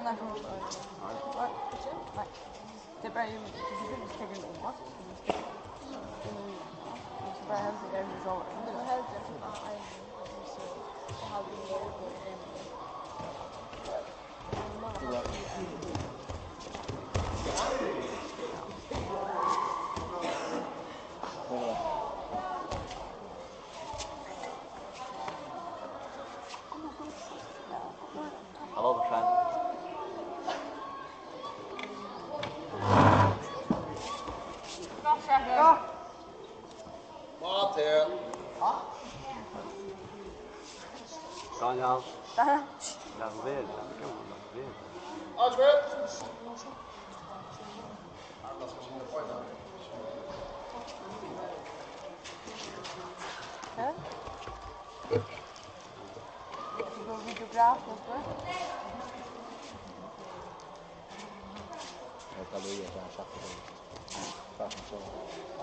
naar voren. Nej. Det är bara ju du ska gå in bak. Så bara helt det är så. Det var helt rätt att jag hade ju Hallå Bersan. Ja. Martin. Ja. Daniel. Där. Jag vill. Alfred. Ja. Du går videograf också. Jag kan ju göra så här. Ja,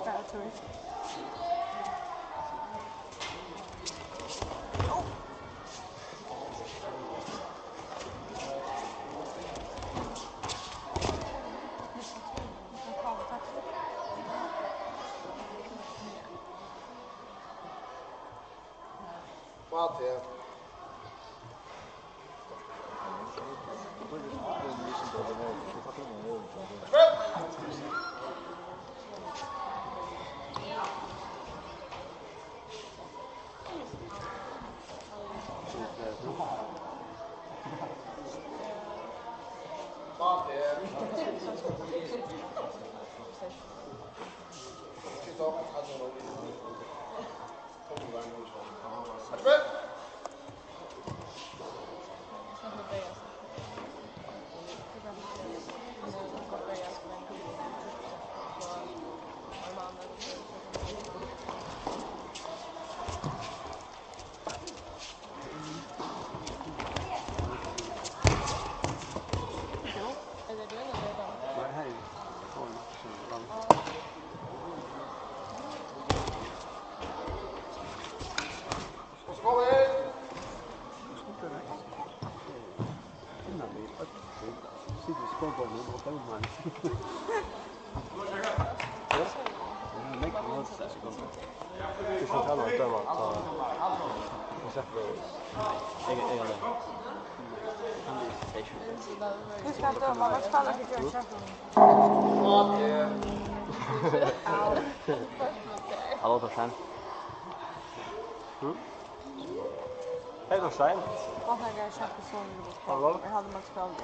jag tror det. Martin. Nu ska jag döma. Vart fan fick jag köpa? Hallå Bersan. Hej Bersan. Vad har jag köpt så mycket? Jag hade man skvallrat.